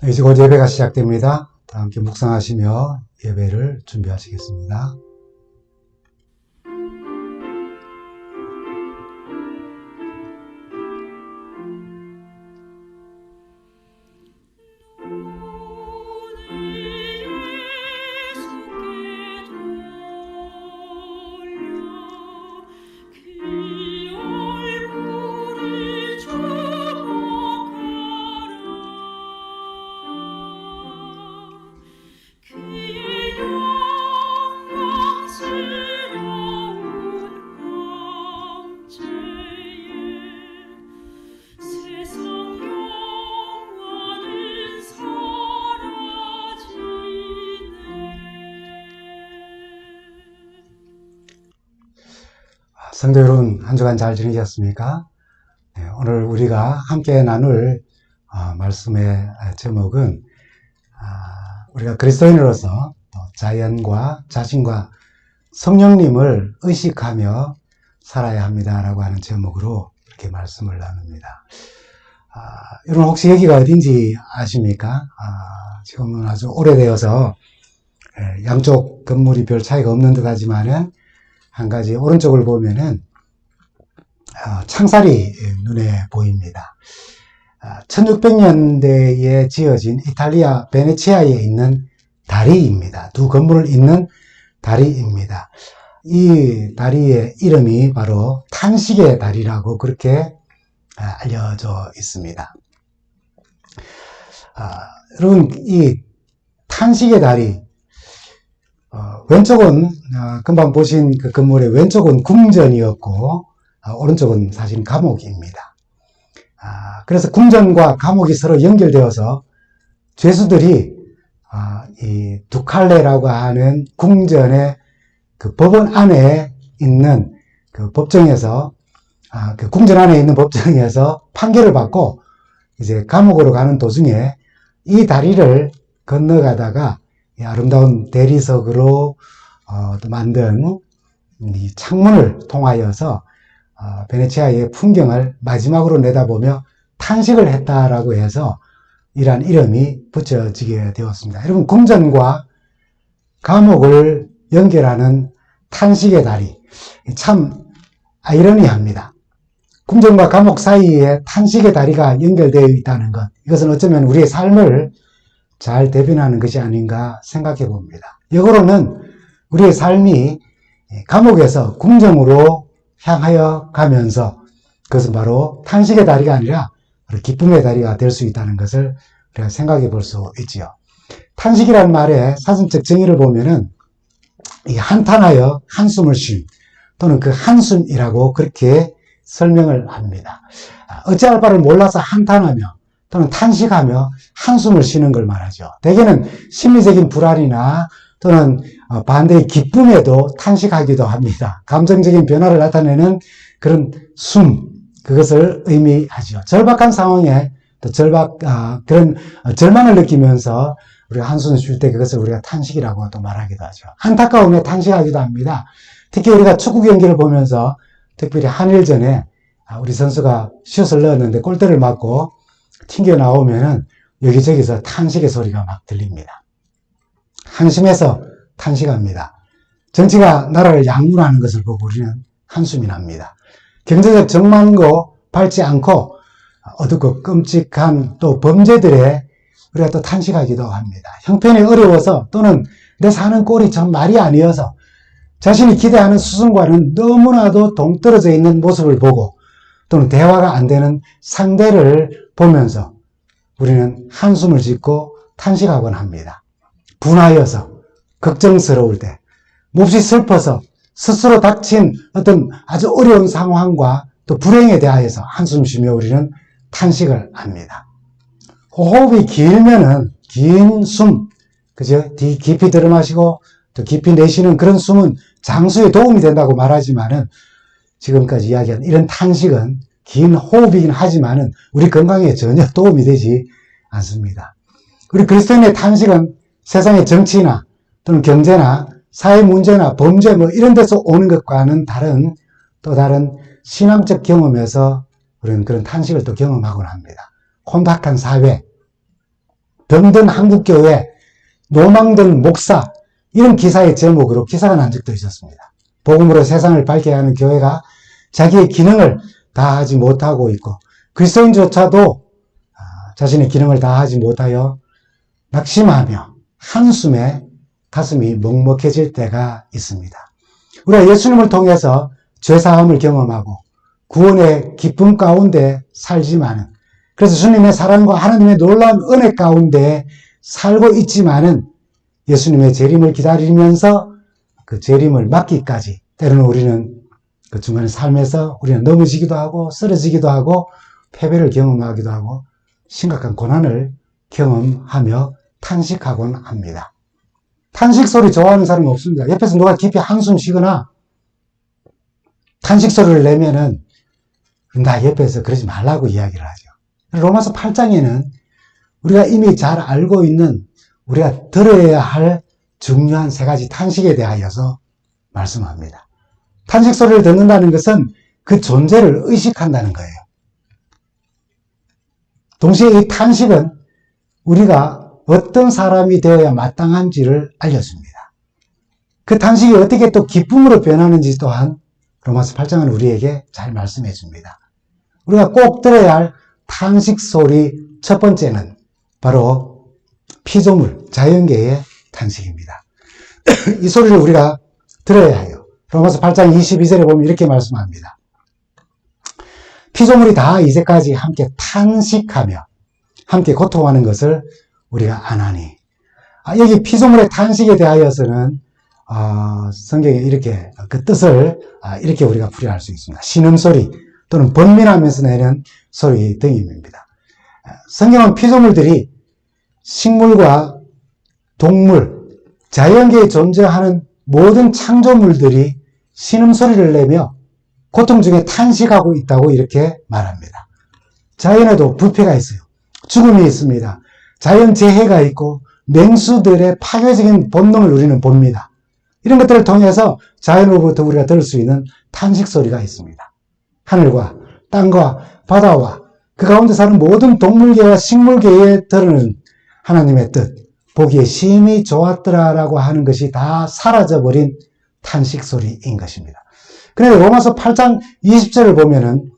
이제 곧 예배가 시작됩니다. 다 함께 묵상하시며 예배를 준비하시겠습니다. 성도 여러분, 한 주간 잘 지내셨습니까? 네, 오늘 우리가 함께 나눌 말씀의 제목은 우리가 그리스도인으로서 자연과 자신과 성령님을 의식하며 살아야 합니다라고 하는 제목으로 이렇게 말씀을 나눕니다. 여러분 혹시 여기가 어딘지 아십니까? 지금은 아주 오래되어서 양쪽 건물이 별 차이가 없는 듯 하지만은 한 가지 오른쪽을 보면은 창살이 눈에 보입니다. 1600년대에 지어진 이탈리아 베네치아에 있는 다리입니다. 두 건물을 잇는 다리입니다. 이 다리의 이름이 바로 탄식의 다리라고 그렇게 알려져 있습니다. 여러분, 이 탄식의 다리, 왼쪽은 금방 보신 그 건물의 왼쪽은 궁전이었고 오른쪽은 사실 감옥입니다. 그래서 궁전과 감옥이 서로 연결되어서 죄수들이 이 두칼레라고 하는 궁전의 그 법원 안에 있는 그 법정에서 그 궁전 안에 있는 법정에서 판결을 받고 이제 감옥으로 가는 도중에 이 다리를 건너가다가 이 아름다운 대리석으로 또 만든 이 창문을 통하여서 베네치아의 풍경을 마지막으로 내다보며 탄식을 했다라고 해서 이러한 이름이 붙여지게 되었습니다. 여러분, 궁전과 감옥을 연결하는 탄식의 다리, 참 아이러니합니다. 궁전과 감옥 사이에 탄식의 다리가 연결되어 있다는 것, 이것은 어쩌면 우리의 삶을 잘 대변하는 것이 아닌가 생각해 봅니다. 역으로는 우리의 삶이 감옥에서 궁정으로 향하여 가면서 그것은 바로 탄식의 다리가 아니라 기쁨의 다리가 될 수 있다는 것을 우리가 생각해 볼 수 있지요. 탄식이라는 말의 사전적 정의를 보면은 한탄하여 한숨을 쉼 또는 그 한숨이라고 그렇게 설명을 합니다. 어찌할 바를 몰라서 한탄하며 또는 탄식하며 한숨을 쉬는 걸 말하죠. 대개는 심리적인 불안이나 또는 반대의 기쁨에도 탄식하기도 합니다. 감정적인 변화를 나타내는 그런 숨, 그것을 의미하죠. 절박한 상황에 또 그런 절망을 느끼면서 우리가 한숨을 쉴 때 그것을 우리가 탄식이라고 또 말하기도 하죠. 안타까움에 탄식하기도 합니다. 특히 우리가 축구 경기를 보면서 특별히 한일전에 우리 선수가 슛을 넣었는데 골대를 맞고 튕겨 나오면은 여기저기서 탄식의 소리가 막 들립니다. 한심해서 탄식합니다. 정치가 나라를 양분하는 것을 보고 우리는 한숨이 납니다. 경제적 전망고 밟지 않고 어둡고 끔찍한 또 범죄들에 우리가 또 탄식하기도 합니다. 형편이 어려워서 또는 내 사는 꼴이 참 말이 아니어서 자신이 기대하는 수준과는 너무나도 동떨어져 있는 모습을 보고 또는 대화가 안 되는 상대를 보면서 우리는 한숨을 짓고 탄식하곤 합니다. 분하여서, 걱정스러울 때, 몹시 슬퍼서 스스로 닥친 어떤 아주 어려운 상황과 또 불행에 대하여서 한숨 쉬며 우리는 탄식을 합니다. 호흡이 길면은 긴 숨, 그죠? 깊이 들어마시고 또 깊이 내쉬는 그런 숨은 장수에 도움이 된다고 말하지만은 지금까지 이야기한 이런 탄식은 긴 호흡이긴 하지만은 우리 건강에 전혀 도움이 되지 않습니다. 우리 그리스도인의 탄식은 세상의 정치나 또는 경제나 사회 문제나 범죄 이런 데서 오는 것과는 또 다른 신앙적 경험에서 우리는 그런 탄식을 또 경험하곤 합니다. 혼탁한 사회, 병든 한국교회, 노망든 목사, 이런 기사의 제목으로 기사가 난 적도 있었습니다. 복음으로 세상을 밝게 하는 교회가 자기의 기능을 다하지 못하고 있고, 그리스도인조차도 자신의 기능을 다하지 못하여 낙심하며 한숨에 가슴이 먹먹해질 때가 있습니다. 우리가 예수님을 통해서 죄사함을 경험하고 구원의 기쁨 가운데 살지만은, 그래서 주님의 사랑과 하나님의 놀라운 은혜 가운데 살고 있지만은 예수님의 재림을 기다리면서 그 재림을 맞기까지 때로는 우리는 그 중간에 삶에서 우리는 넘어지기도 하고 쓰러지기도 하고 패배를 경험하기도 하고 심각한 고난을 경험하며 탄식하곤 합니다. 탄식 소리 좋아하는 사람은 없습니다. 옆에서 누가 깊이 한숨 쉬거나 탄식 소리를 내면은 나 옆에서 그러지 말라고 이야기를 하죠. 로마서 8장에는 우리가 이미 잘 알고 있는 우리가 들어야 할 중요한 세 가지 탄식에 대하여서 말씀합니다. 탄식 소리를 듣는다는 것은 그 존재를 의식한다는 거예요. 동시에 이 탄식은 우리가 어떤 사람이 되어야 마땅한지를 알려줍니다. 그 탄식이 어떻게 또 기쁨으로 변하는지 또한 로마서 8장은 우리에게 잘 말씀해 줍니다. 우리가 꼭 들어야 할 탄식 소리 첫 번째는 바로 피조물, 자연계의 탄식입니다. 이 소리를 우리가 들어야 해요. 로마서 8장 22절에 보면 이렇게 말씀합니다. 피조물이 다 이제까지 함께 탄식하며 함께 고통하는 것을 우리가 아나니. 여기 피조물의 탄식에 대하여서는 성경에 이렇게 그 뜻을 이렇게 우리가 풀이할 수 있습니다. 신음소리 또는 번민하면서 내는 소리 등입니다. 성경은 피조물들이 식물과 동물, 자연계에 존재하는 모든 창조물들이 신음소리를 내며 고통 중에 탄식하고 있다고 이렇게 말합니다. 자연에도 부패가 있어요. 죽음이 있습니다. 자연재해가 있고 맹수들의 파괴적인 본능을 우리는 봅니다. 이런 것들을 통해서 자연으로부터 우리가 들을 수 있는 탄식소리가 있습니다. 하늘과 땅과 바다와 그 가운데 사는 모든 동물계와 식물계에 드러는 하나님의 뜻, 보기에 심히 좋았더라라고 하는 것이 다 사라져버린 탄식소리인 것입니다. 그런데 로마서 8장 20절을 보면은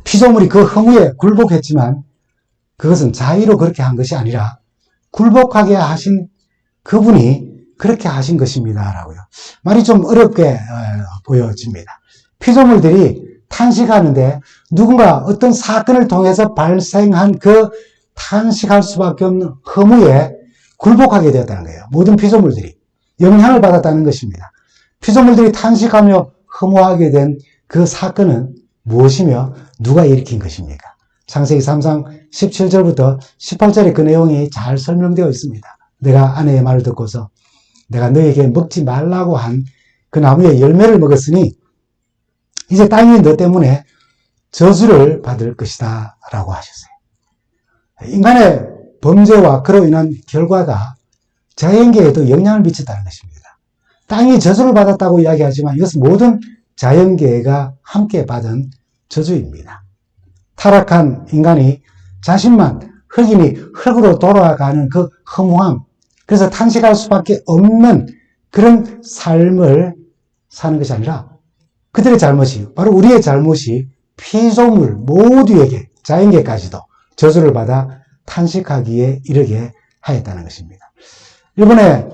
피조물이 그 허무에 굴복했지만 그것은 자의로 그렇게 한 것이 아니라 굴복하게 하신 그분이 그렇게 하신 것입니다. 라고요. 말이 좀 어렵게 보여집니다. 피조물들이 탄식하는데 누군가 어떤 사건을 통해서 발생한 그 탄식할 수밖에 없는 허무에 굴복하게 되었다는 거예요. 모든 피조물들이 영향을 받았다는 것입니다. 피조물들이 탄식하며 허무하게 된 그 사건은 무엇이며 누가 일으킨 것입니까? 창세기 3장 17절부터 18절에 그 내용이 잘 설명되어 있습니다. 내가 아내의 말을 듣고서 내가 너에게 먹지 말라고 한 그 나무의 열매를 먹었으니 이제 땅이 너 때문에 저주를 받을 것이다 라고 하셨어요. 인간의 범죄와 그로 인한 결과가 자연계에도 영향을 미쳤다는 것입니다. 땅이 저주를 받았다고 이야기하지만 이것은 모든 자연계가 함께 받은 저주입니다. 타락한 인간이 자신만 흙이니 흙으로 돌아가는 그 허무함, 그래서 탄식할 수밖에 없는 그런 삶을 사는 것이 아니라 그들의 잘못이, 바로 우리의 잘못이 피조물 모두에게, 자연계까지도 저주를 받아 탄식하기에 이르게 하였다는 것입니다. 일본의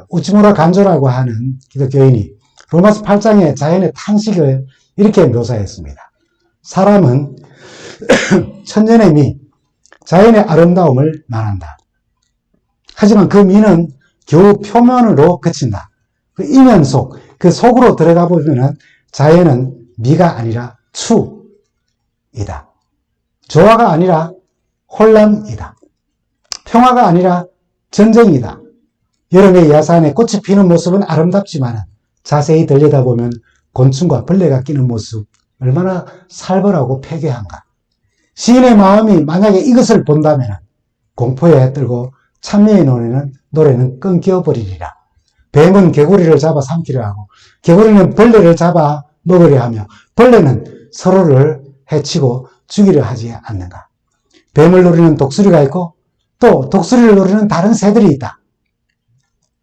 우치무라 간조라고 하는 기독교인이 로마서 8장의 자연의 탄식을 이렇게 묘사했습니다. 사람은 천년의 미, 자연의 아름다움을 말한다. 하지만 그 미는 겨우 표면으로 그친다. 그 이면 속, 그 속으로 들어가 보면은 자연은 미가 아니라 추이다. 조화가 아니라 혼란이다. 평화가 아니라 전쟁이다. 여름의 야산에 꽃이 피는 모습은 아름답지만 자세히 들여다보면 곤충과 벌레가 끼는 모습 얼마나 살벌하고 폐괴한가. 시인의 마음이 만약에 이것을 본다면 공포에 떨고 찬미의 노래는 끊겨버리리라. 뱀은 개구리를 잡아 삼키려 하고 개구리는 벌레를 잡아 먹으려 하며 벌레는 서로를 해치고 죽이려 하지 않는가. 뱀을 노리는 독수리가 있고 또 독수리를 노리는 다른 새들이 있다.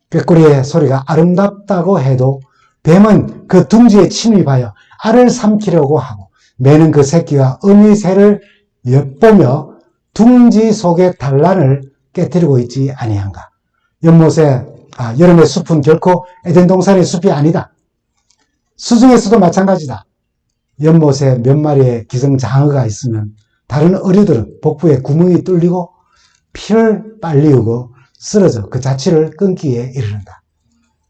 꾀꼬리의 소리가 아름답다고 해도 뱀은 그 둥지에 침입하여 알을 삼키려고 하고 매는 그 새끼와 어미 새를 엿보며 둥지 속의 단란을 깨뜨리고 있지 아니한가. 여름의 숲은 결코 에덴 동산의 숲이 아니다. 수중에서도 마찬가지다. 연못에 몇 마리의 기생장어가 있으면 다른 어류들은 복부에 구멍이 뚫리고 피를 빨리우고 쓰러져 그 자취를 끊기에 이르는다.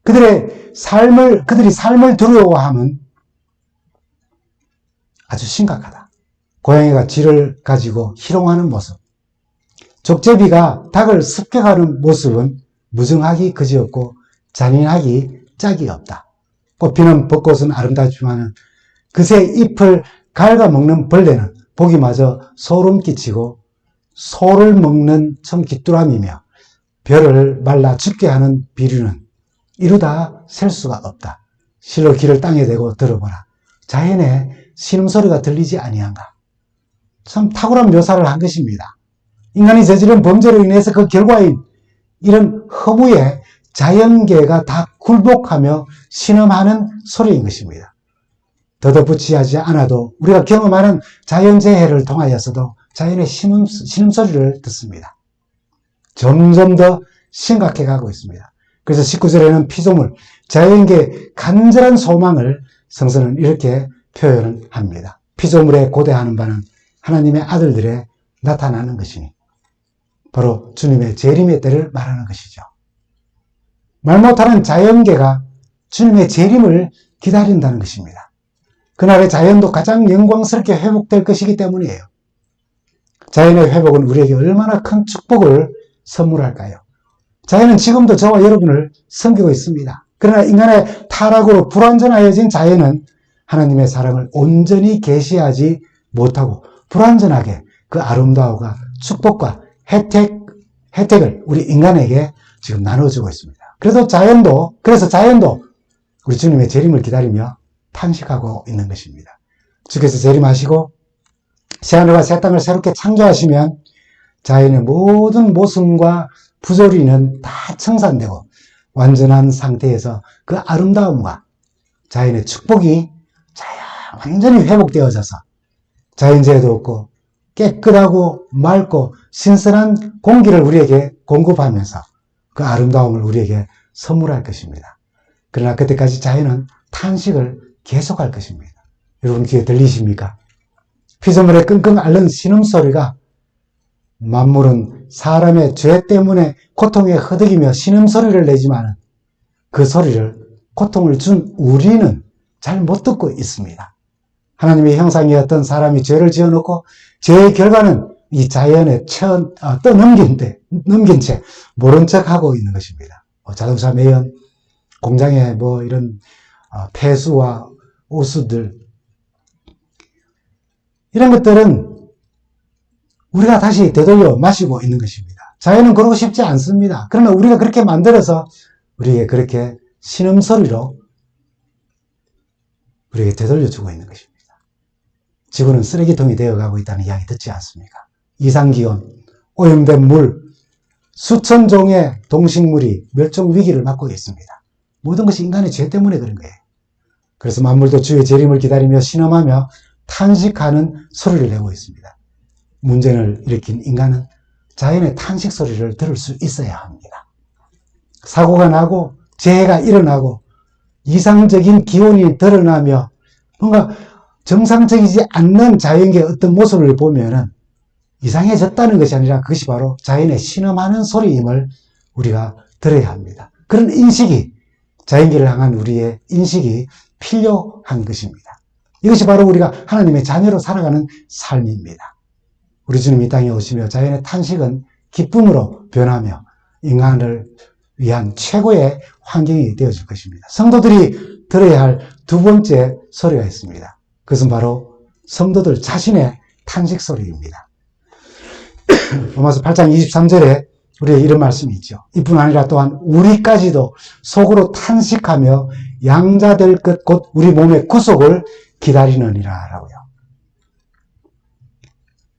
그들이 삶을 두려워함은 아주 심각하다. 고양이가 쥐를 가지고 희롱하는 모습, 족제비가 닭을 습격하는 모습은 무정하기 그지없고 잔인하기 짝이 없다. 꽃피는 벚꽃은 아름답지만 그새 잎을 갉아먹는 벌레는 보기마저 소름 끼치고 소를 먹는 청귀뚜라미며 별을 말라 죽게 하는 비류는 이루다 셀 수가 없다. 실로 귀를 땅에 대고 들어보라. 자연의 신음소리가 들리지 아니한가. 참 탁월한 묘사를 한 것입니다. 인간이 저지른 범죄로 인해서 그 결과인 이런 허무의 자연계가 다 굴복하며 신음하는 소리인 것입니다. 더덧붙이지 않아도 우리가 경험하는 자연재해를 통하여서도 자연의 신음소리를 듣습니다. 점점 더 심각해 가고 있습니다. 그래서 19절에는 피조물, 자연계의 간절한 소망을 성서는 이렇게 표현을 합니다. 피조물에 고대하는 바는 하나님의 아들들에 나타나는 것이니 바로 주님의 재림의 때를 말하는 것이죠. 말 못하는 자연계가 주님의 재림을 기다린다는 것입니다. 그날의 자연도 가장 영광스럽게 회복될 것이기 때문이에요. 자연의 회복은 우리에게 얼마나 큰 축복을 선물할까요? 자연은 지금도 저와 여러분을 섬기고 있습니다. 그러나 인간의 타락으로 불완전하여진 자연은 하나님의 사랑을 온전히 계시하지 못하고 불완전하게 그 아름다움과 축복과 혜택을 우리 인간에게 지금 나눠주고 있습니다. 그래서 자연도 우리 주님의 재림을 기다리며 탄식하고 있는 것입니다. 주께서 재림하시고 새하늘과 새 땅을 새롭게 창조하시면 자연의 모든 모순과 부조리는 다 청산되고 완전한 상태에서 그 아름다움과 자연의 축복이 완전히 회복되어져서 자연재해도 없고 깨끗하고 맑고 신선한 공기를 우리에게 공급하면서 그 아름다움을 우리에게 선물할 것입니다. 그러나 그때까지 자연은 탄식을 계속할 것입니다. 여러분 귀에 들리십니까? 피조물의 끙끙 앓는 신음소리가 만물은 사람의 죄 때문에 고통에 허덕이며 신음소리를 내지만 그 소리를 고통을 준 우리는 잘 못 듣고 있습니다. 하나님의 형상이었던 사람이 죄를 지어놓고 죄의 결과는 이 자연에 떠넘긴 채 모른 척하고 있는 것입니다. 자동차 매연, 공장의 이런 폐수와 오수들 이런 것들은 우리가 다시 되돌려 마시고 있는 것입니다. 자연은 그러고 싶지 않습니다. 그러나 우리가 그렇게 만들어서 우리에게 그렇게 신음소리로 우리에게 되돌려주고 있는 것입니다. 지구는 쓰레기통이 되어가고 있다는 이야기 듣지 않습니까? 이상기온, 오염된 물, 수천 종의 동식물이 멸종 위기를 맞고 있습니다. 모든 것이 인간의 죄 때문에 그런 거예요. 그래서 만물도 주의 재림을 기다리며 신음하며 탄식하는 소리를 내고 있습니다. 문제를 일으킨 인간은 자연의 탄식 소리를 들을 수 있어야 합니다. 사고가 나고 재해가 일어나고 이상적인 기온이 드러나며 뭔가 정상적이지 않는 자연계의 어떤 모습을 보면은 이상해졌다는 것이 아니라 그것이 바로 자연의 신음하는 소리임을 우리가 들어야 합니다. 그런 인식이 자연계를 향한 우리의 인식이 필요한 것입니다. 이것이 바로 우리가 하나님의 자녀로 살아가는 삶입니다. 우리 주님 이 땅에 오시며 자연의 탄식은 기쁨으로 변하며 인간을 위한 최고의 환경이 되어줄 것입니다. 성도들이 들어야 할 두 번째 소리가 있습니다. 그것은 바로 성도들 자신의 탄식 소리입니다. 로마서 8장 23절에 우리의 이런 말씀이 있죠. 이뿐 아니라 또한 우리까지도 속으로 탄식하며 양자될 것 곧 우리 몸의 구속을 기다리느니라 라고요.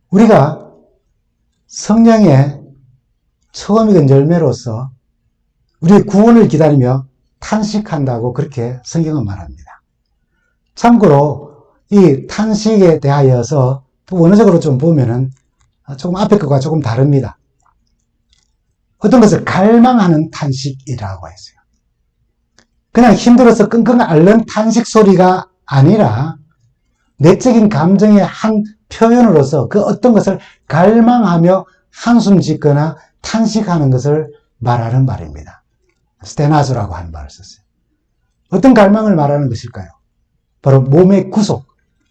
우리가 성령의 처음 익은 열매로서 우리의 구원을 기다리며 탄식한다고 그렇게 성경은 말합니다. 참고로 이 탄식에 대하여서 또 원어적으로 좀 보면은 조금 앞에 것과 조금 다릅니다. 어떤 것을 갈망하는 탄식이라고 했어요. 그냥 힘들어서 끙끙 앓는 탄식 소리가 아니라 내적인 감정의 한 표현으로서 그 어떤 것을 갈망하며 한숨 짓거나 탄식하는 것을 말하는 말입니다. 스테나조라고 하는 말을 썼어요. 어떤 갈망을 말하는 것일까요? 바로 몸의 구속,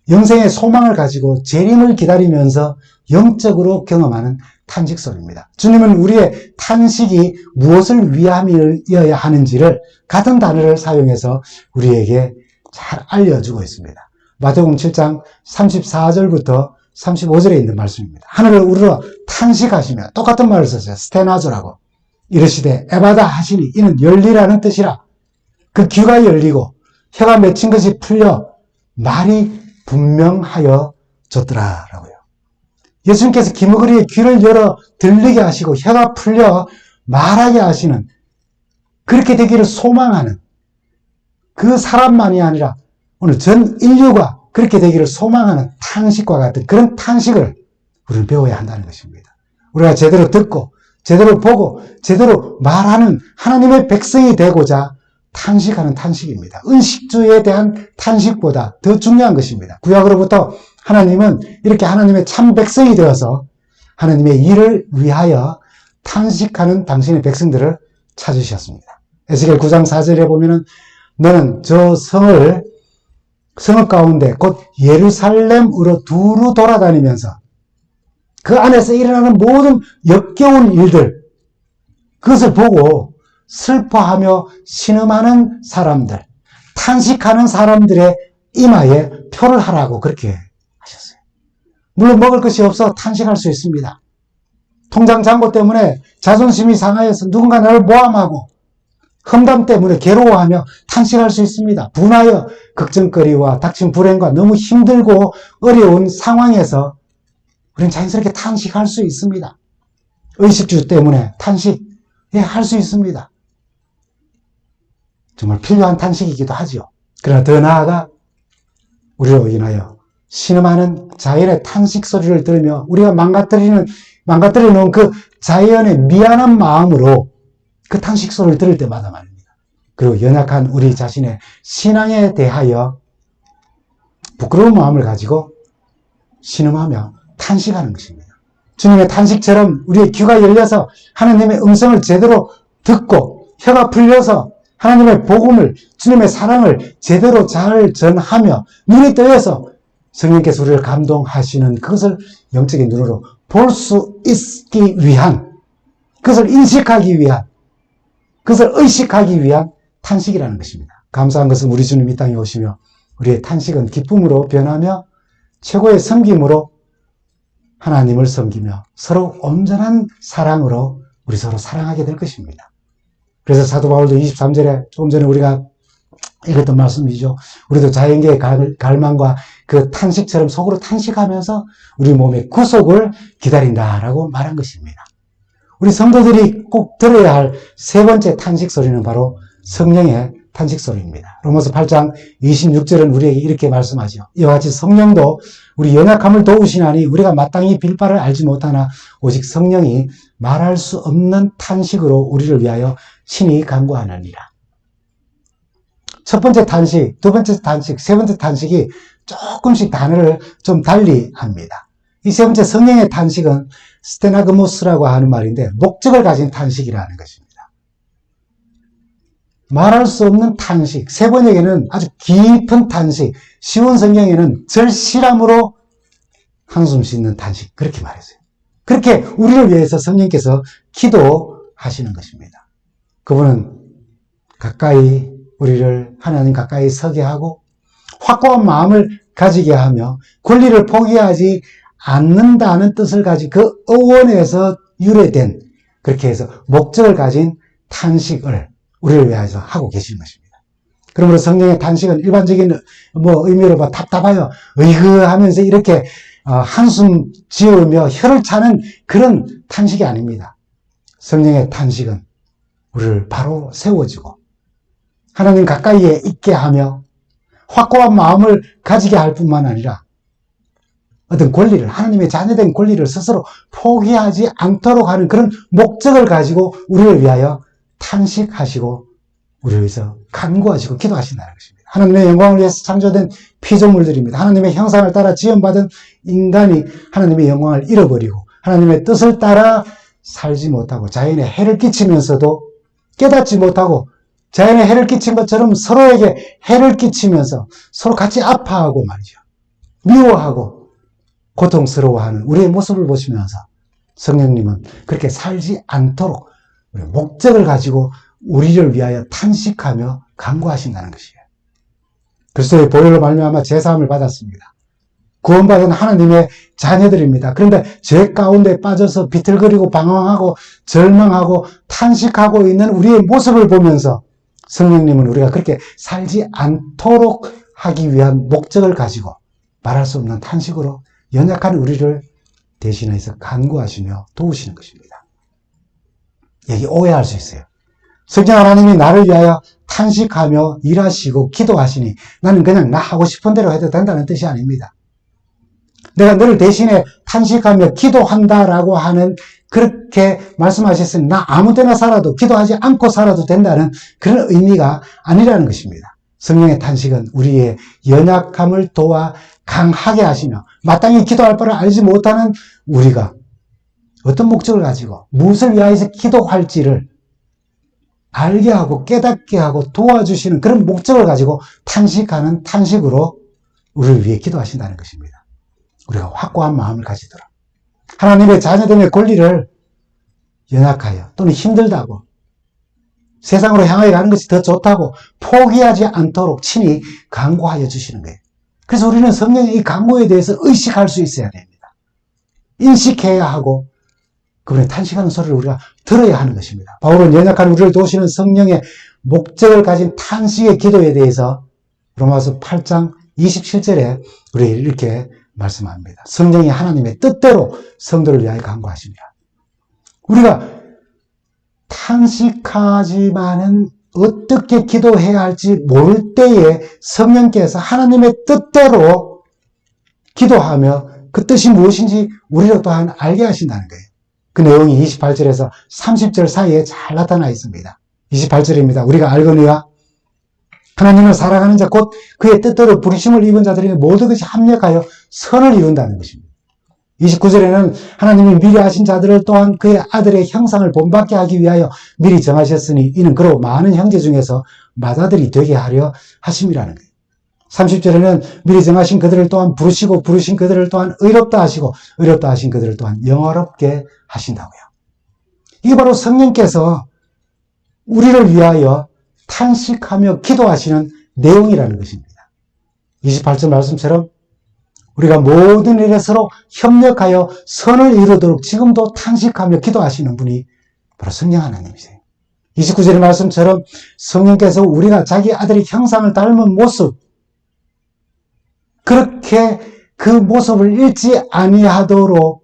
영생의 소망을 가지고 재림을 기다리면서 영적으로 경험하는 탄식 소리입니다. 주님은 우리의 탄식이 무엇을 위함이어야 하는지를 같은 단어를 사용해서 우리에게 잘 알려주고 있습니다. 마태복음 7장 34절부터 35절에 있는 말씀입니다. 하늘을 우러러 탄식하시며 똑같은 말을 썼어요. 스테나조라고. 이르시되 에바다 하시니 이는 열리라는 뜻이라. 그 귀가 열리고 혀가 맺힌 것이 풀려 말이 분명하여 졌더라라고요. 예수님께서 기머거리의 귀를 열어 들리게 하시고 혀가 풀려 말하게 하시는, 그렇게 되기를 소망하는 그 사람만이 아니라 오늘 전 인류가 그렇게 되기를 소망하는 탄식과 같은 그런 탄식을 우리는 배워야 한다는 것입니다. 우리가 제대로 듣고 제대로 보고 제대로 말하는 하나님의 백성이 되고자 탄식하는 탄식입니다. 은식주에 대한 탄식보다 더 중요한 것입니다. 구약으로부터 하나님은 이렇게 하나님의 참 백성이 되어서 하나님의 일을 위하여 탄식하는 당신의 백성들을 찾으셨습니다. 에스겔 9장 4절에 보면은 너는 저 성읍 가운데 곧 예루살렘으로 두루 돌아다니면서 그 안에서 일어나는 모든 역겨운 일들, 그것을 보고 슬퍼하며 신음하는 사람들, 탄식하는 사람들의 이마에 표를 하라고 그렇게 하셨어요. 물론 먹을 것이 없어 탄식할 수 있습니다. 통장 잔고 때문에 자존심이 상하여서 누군가 나를 모함하고 험담 때문에 괴로워하며 탄식할 수 있습니다. 분하여 걱정거리와 닥친 불행과 너무 힘들고 어려운 상황에서 우리는 자연스럽게 탄식할 수 있습니다. 의식주 때문에 탄식할 수 있습니다. 정말 필요한 탄식이기도 하죠. 그러나 더 나아가 우리로 인하여 신음하는 자연의 탄식 소리를 들으며 우리가 망가뜨려 놓은 그 자연의 미안한 마음으로 그 탄식 소리를 들을 때마다 말입니다. 그리고 연약한 우리 자신의 신앙에 대하여 부끄러운 마음을 가지고 신음하며 탄식하는 것입니다. 주님의 탄식처럼 우리의 귀가 열려서 하나님의 음성을 제대로 듣고 혀가 풀려서 하나님의 복음을, 주님의 사랑을 제대로 잘 전하며 눈이 떠여서 성령께서 우리를 감동하시는 그것을 영적인 눈으로 볼 수 있기 위한, 그것을 인식하기 위한, 그것을 의식하기 위한 탄식이라는 것입니다. 감사한 것은 우리 주님 이 땅에 오시며 우리의 탄식은 기쁨으로 변하며 최고의 섬김으로 하나님을 섬기며 서로 온전한 사랑으로 우리 서로 사랑하게 될 것입니다. 그래서 사도 바울도 23절에 조금 전에 우리가 읽었던 말씀이죠. 우리도 자연계의 갈망과 그 탄식처럼 속으로 탄식하면서 우리 몸의 구속을 기다린다라고 말한 것입니다. 우리 성도들이 꼭 들어야 할 세 번째 탄식 소리는 바로 성령의 탄식 소리입니다. 로마서 8장 26절은 우리에게 이렇게 말씀하죠. 이와 같이 성령도 우리 연약함을 도우시나니 우리가 마땅히 빌 바를 알지 못하나 오직 성령이 말할 수 없는 탄식으로 우리를 위하여 친히 간구하느니라. 첫 번째 탄식, 두 번째 탄식, 세 번째 탄식이 조금씩 단어를 좀 달리 합니다. 이 세 번째 성령의 탄식은 스테나그모스라고 하는 말인데 목적을 가진 탄식이라는 것입니다. 말할 수 없는 탄식, 세 번역에는 아주 깊은 탄식, 쉬운 성경에는 절실함으로 한숨 씻는 탄식, 그렇게 말했어요. 그렇게 우리를 위해서 성령께서 기도하시는 것입니다. 그분은 가까이 우리를 하나님 가까이 서게 하고 확고한 마음을 가지게 하며 권리를 포기하지 않는다는 뜻을 가진 그 어원에서 유래된, 그렇게 해서 목적을 가진 탄식을 우리를 위해서 하고 계신 것입니다. 그러므로 성령의 탄식은 일반적인 의미로 봐 답답하여 으이그 하면서 이렇게 한숨 지으며 혀를 차는 그런 탄식이 아닙니다. 성령의 탄식은 우리를 바로 세워주고 하나님 가까이에 있게 하며 확고한 마음을 가지게 할 뿐만 아니라 어떤 권리를, 하나님의 자녀된 권리를 스스로 포기하지 않도록 하는 그런 목적을 가지고 우리를 위하여 탄식하시고 우리를 위해서 간구하시고 기도하신다는 것입니다. 하나님의 영광을 위해서 창조된 피조물들입니다. 하나님의 형상을 따라 지음받은 인간이 하나님의 영광을 잃어버리고 하나님의 뜻을 따라 살지 못하고 자연에 해를 끼치면서도 깨닫지 못하고 자연에 해를 끼친 것처럼 서로에게 해를 끼치면서 서로 같이 아파하고 말이죠. 미워하고 고통스러워하는 우리의 모습을 보시면서 성령님은 그렇게 살지 않도록 우리 목적을 가지고 우리를 위하여 탄식하며 간구하신다는 것이에요. 그리스도의 보혈로 말미암아 제사함을 받았습니다. 구원받은 하나님의 자녀들입니다. 그런데 죄 가운데 빠져서 비틀거리고 방황하고 절망하고 탄식하고 있는 우리의 모습을 보면서 성령님은 우리가 그렇게 살지 않도록 하기 위한 목적을 가지고 말할 수 없는 탄식으로 연약한 우리를 대신해서 간구하시며 도우시는 것입니다. 여기 오해할 수 있어요. 성령 하나님이 나를 위하여 탄식하며 일하시고 기도하시니 나는 그냥 나 하고 싶은 대로 해도 된다는 뜻이 아닙니다. 내가 너를 대신에 탄식하며 기도한다라고 하는 그렇게 말씀하셨으니 나 아무 데나 살아도 기도하지 않고 살아도 된다는 그런 의미가 아니라는 것입니다. 성령의 탄식은 우리의 연약함을 도와 강하게 하시며 마땅히 기도할 바를 알지 못하는 우리가 어떤 목적을 가지고 무엇을 위하여서 기도할지를 알게 하고 깨닫게 하고 도와주시는 그런 목적을 가지고 탄식하는 탄식으로 우리를 위해 기도하신다는 것입니다. 우리가 확고한 마음을 가지도록 하나님의 자녀됨의 권리를 연약하여 또는 힘들다고 세상으로 향하여 가는 것이 더 좋다고 포기하지 않도록 친히 간구하여 주시는 거예요. 그래서 우리는 성령의 이 간구에 대해서 의식할 수 있어야 됩니다. 인식해야 하고 그분의 탄식하는 소리를 우리가 들어야 하는 것입니다. 바울은 연약한 우리를 도우시는 성령의 목적을 가진 탄식의 기도에 대해서 로마서 8장 27절에 우리 이렇게 말씀합니다. 성령이 하나님의 뜻대로 성도를 위하여 간구하십니다. 우리가 탄식하지만은 어떻게 기도해야 할지 모를 때에 성령께서 하나님의 뜻대로 기도하며 그 뜻이 무엇인지 우리로 또한 알게 하신다는 거예요. 그 내용이 28절에서 30절 사이에 잘 나타나 있습니다. 28절입니다. 우리가 알거니와 하나님을 사랑하는 자 곧 그의 뜻대로 부르심을 입은 자들에게 모든 것이 합력하여 선을 이룬다는 것입니다. 29절에는 하나님이 미리 하신 자들을 또한 그의 아들의 형상을 본받게 하기 위하여 미리 정하셨으니 이는 그로 많은 형제 중에서 맏아들이 되게 하려 하심이라는 거예요. 30절에는 미리 정하신 그들을 또한 부르시고 부르신 그들을 또한 의롭다 하시고 의롭다 하신 그들을 또한 영화롭게 하신다고요. 이게 바로 성령께서 우리를 위하여 탄식하며 기도하시는 내용이라는 것입니다. 28절 말씀처럼 우리가 모든 일에 서로 협력하여 선을 이루도록 지금도 탄식하며 기도하시는 분이 바로 성령 하나님이세요. 29절의 말씀처럼 성령께서 우리가 자기 아들의 형상을 닮은 모습, 그렇게 그 모습을 잃지 아니하도록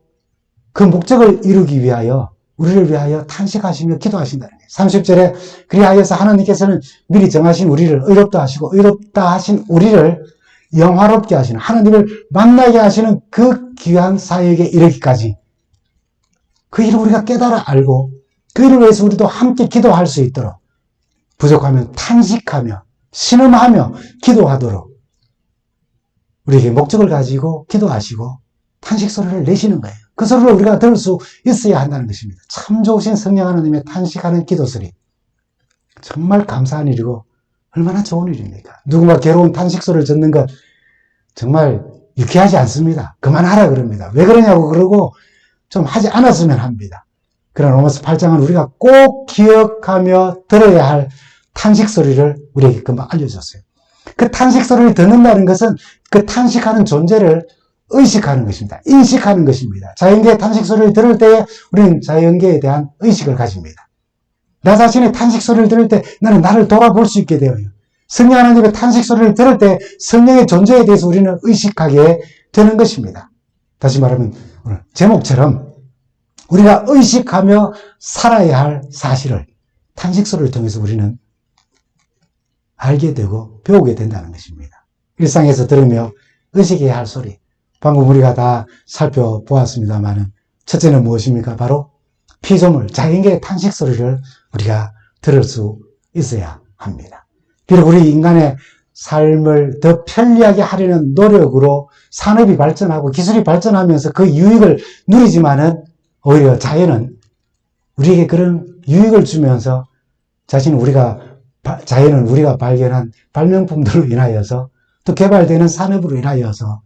그 목적을 이루기 위하여 우리를 위하여 탄식하시며 기도하신다는 거예요. 30절에 그리하여서 하나님께서는 미리 정하신 우리를 의롭다 하시고 의롭다 하신 우리를 영화롭게 하시는 하나님을 만나게 하시는 그 귀한 사역에 이르기까지 그 일을 우리가 깨달아 알고 그 일을 위해서 우리도 함께 기도할 수 있도록 부족하면 탄식하며 신음하며 기도하도록 우리에게 목적을 가지고 기도하시고 탄식 소리를 내시는 거예요. 그 소리를 우리가 들을 수 있어야 한다는 것입니다. 참 좋으신 성령 하나님의 탄식하는 기도 소리. 정말 감사한 일이고 얼마나 좋은 일입니까? 누군가 괴로운 탄식 소리를 듣는 것 정말 유쾌하지 않습니다. 그만하라 그럽니다. 왜 그러냐고 그러고 좀 하지 않았으면 합니다. 그러나 로마서 8장은 우리가 꼭 기억하며 들어야 할 탄식 소리를 우리에게 금방 알려줬어요. 그 탄식 소리를 듣는다는 것은 그 탄식하는 존재를 의식하는 것입니다. 인식하는 것입니다. 자연계의 탄식 소리를 들을 때에 우리는 자연계에 대한 의식을 가집니다. 나 자신의 탄식 소리를 들을 때 나는 나를 돌아볼 수 있게 되어요. 성령 하나님의 탄식 소리를 들을 때 성령의 존재에 대해서 우리는 의식하게 되는 것입니다. 다시 말하면 오늘 제목처럼 우리가 의식하며 살아야 할 사실을 탄식 소리를 통해서 우리는 알게 되고 배우게 된다는 것입니다. 일상에서 들으며 의식해야 할 소리. 방금 우리가 다 살펴보았습니다만 첫째는 무엇입니까? 바로 피조물, 자연계의 탄식 소리를 우리가 들을 수 있어야 합니다. 비록 우리 인간의 삶을 더 편리하게 하려는 노력으로 산업이 발전하고 기술이 발전하면서 그 유익을 누리지만은 오히려 자연은 우리에게 그런 유익을 주면서 자신은 자연은 우리가 발견한 발명품들로 인하여서 또 개발되는 산업으로 인하여서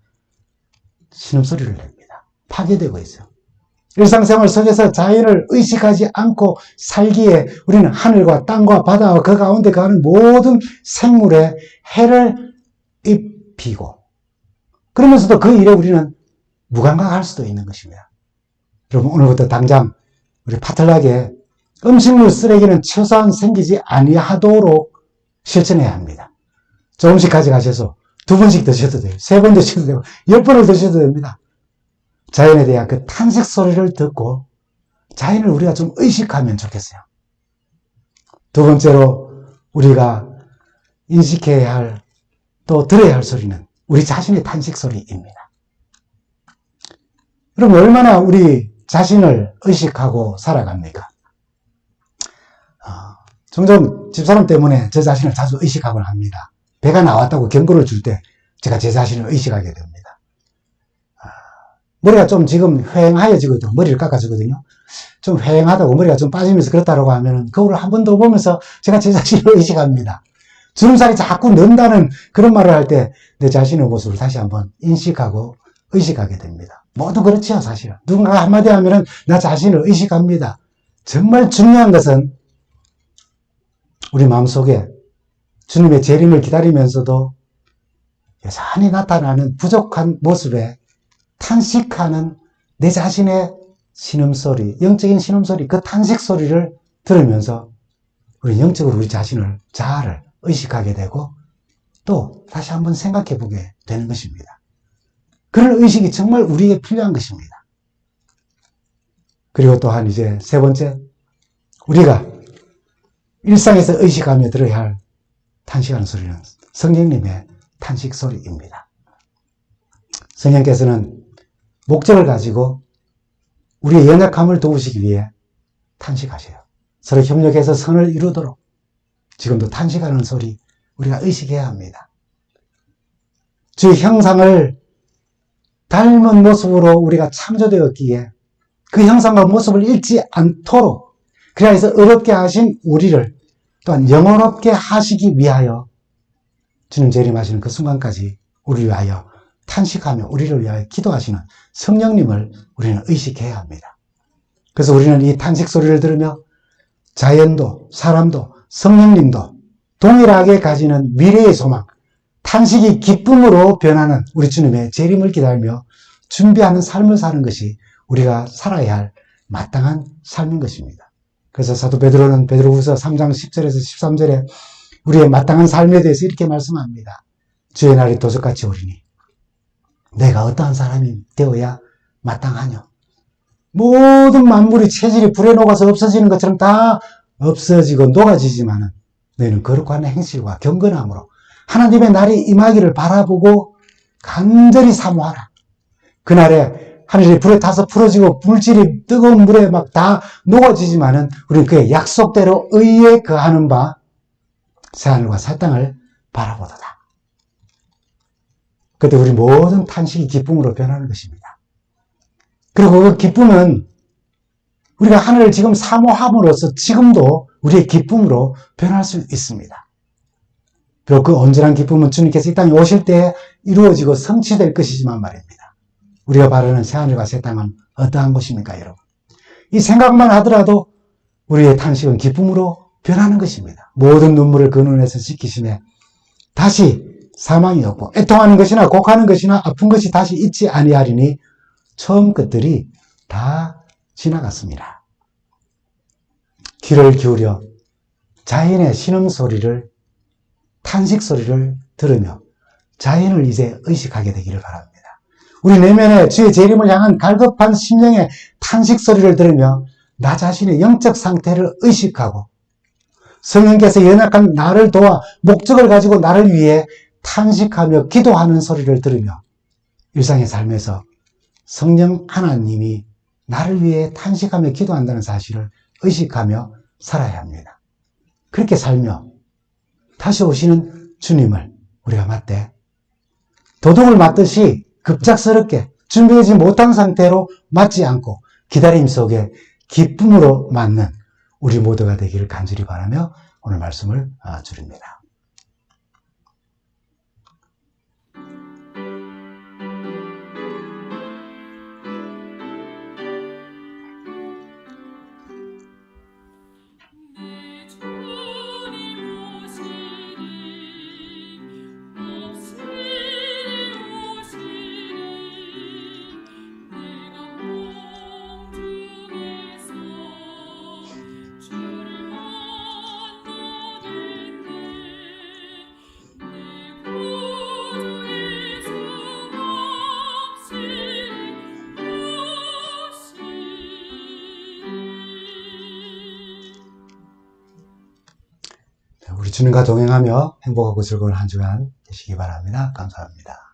신음소리를 냅니다. 파괴되고 있어요. 일상생활 속에서 자연을 의식하지 않고 살기에 우리는 하늘과 땅과 바다와 그 가운데 가는 모든 생물에 해를 입히고 그러면서도 그 일에 우리는 무감각할 수도 있는 것입니다. 여러분 오늘부터 당장 우리 파틀하게 음식물 쓰레기는 최소한 생기지 아니하도록 실천해야 합니다. 조금씩 가져가셔서 2번씩 드셔도 돼요. 3번 드셔도 되고 10번을 드셔도 됩니다. 자연에 대한 그 탄식 소리를 듣고 자연을 우리가 좀 의식하면 좋겠어요. 두 번째로 우리가 인식해야 할 또 들어야 할 소리는 우리 자신의 탄식 소리입니다. 그럼 얼마나 우리 자신을 의식하고 살아갑니까? 종종 집사람 때문에 제 자신을 자주 의식하곤 합니다. 배가 나왔다고 경고를 줄 때 제가 제 자신을 의식하게 됩니다. 머리가 좀 지금 휑하여지거든요. 머리를 깎아주거든요. 좀 휑하다고 머리가 좀 빠지면서 그렇다고 하면 거울을 한 번 더 보면서 제가 제 자신을 의식합니다. 주름살이 자꾸 는다는 그런 말을 할 때 내 자신의 모습을 다시 한번 인식하고 의식하게 됩니다. 모두 그렇죠, 사실은. 누군가 한마디 하면은 나 자신을 의식합니다. 정말 중요한 것은 우리 마음속에 주님의 재림을 기다리면서도 여전히 나타나는 부족한 모습에 탄식하는 내 자신의 신음소리, 영적인 신음소리, 그 탄식소리를 들으면서 우리 영적으로 우리 자신을, 자아를 의식하게 되고 또 다시 한번 생각해 보게 되는 것입니다. 그런 의식이 정말 우리에게 필요한 것입니다. 그리고 또한 이제 3번째, 우리가 일상에서 의식하며 들어야 할 탄식하는 소리는 성령님의 탄식 소리입니다. 성령께서는 목적을 가지고 우리의 연약함을 도우시기 위해 탄식하셔요. 서로 협력해서 선을 이루도록 지금도 탄식하는 소리 우리가 의식해야 합니다. 주의 형상을 닮은 모습으로 우리가 창조되었기에 그 형상과 모습을 잃지 않도록 그래서 어렵게 하신 우리를 또한 영원롭게 하시기 위하여 주님 재림하시는 그 순간까지 우리를 위하여 탄식하며 우리를 위하여 기도하시는 성령님을 우리는 의식해야 합니다. 그래서 우리는 이 탄식 소리를 들으며 자연도 사람도 성령님도 동일하게 가지는 미래의 소망, 탄식이 기쁨으로 변하는 우리 주님의 재림을 기다리며 준비하는 삶을 사는 것이 우리가 살아야 할 마땅한 삶인 것입니다. 그래서 사도 베드로는 베드로후서 3장 10절에서 13절에 우리의 마땅한 삶에 대해서 이렇게 말씀합니다. 주의 날이 도적같이 오리니 내가 어떠한 사람이 되어야 마땅하뇨. 모든 만물이 체질이 불에 녹아서 없어지는 것처럼 다 없어지고 녹아지지만은 너희는 거룩한 행실과 경건함으로 하나님의 날이 임하기를 바라보고 간절히 사모하라. 그날에 하늘이 불에 타서 풀어지고 물질이 뜨거운 물에 막 다 녹아지지만은 우리는 그의 약속대로 의에 거하는 바 새하늘과 새 땅을 바라보도다. 그때 우리 모든 탄식이 기쁨으로 변하는 것입니다. 그리고 그 기쁨은 우리가 하늘을 지금 사모함으로써 지금도 우리의 기쁨으로 변할 수 있습니다. 비록 그 온전한 기쁨은 주님께서 이 땅에 오실 때 이루어지고 성취될 것이지만 말입니다. 우리가 바라는 새하늘과 새 땅은 어떠한 것입니까, 여러분? 이 생각만 하더라도 우리의 탄식은 기쁨으로 변하는 것입니다. 모든 눈물을 그 눈에서 씻기심에 다시 사망이 없고 애통하는 것이나 곡하는 것이나 아픈 것이 다시 있지 아니하리니 처음 것들이 다 지나갔습니다. 귀를 기울여 자연의 신음소리를, 탄식소리를 들으며 자연을 이제 의식하게 되기를 바랍니다. 우리 내면에 주의 재림을 향한 갈급한 심령의 탄식 소리를 들으며 나 자신의 영적 상태를 의식하고 성령께서 연약한 나를 도와 목적을 가지고 나를 위해 탄식하며 기도하는 소리를 들으며 일상의 삶에서 성령 하나님이 나를 위해 탄식하며 기도한다는 사실을 의식하며 살아야 합니다. 그렇게 살며 다시 오시는 주님을 우리가 맞대 도둑을 맞듯이 급작스럽게 준비하지 못한 상태로 맞지 않고 기다림 속에 기쁨으로 맞는 우리 모두가 되기를 간절히 바라며 오늘 말씀을 드립니다. 우리 주님과 동행하며 행복하고 즐거운 한 주간 되시기 바랍니다. 감사합니다.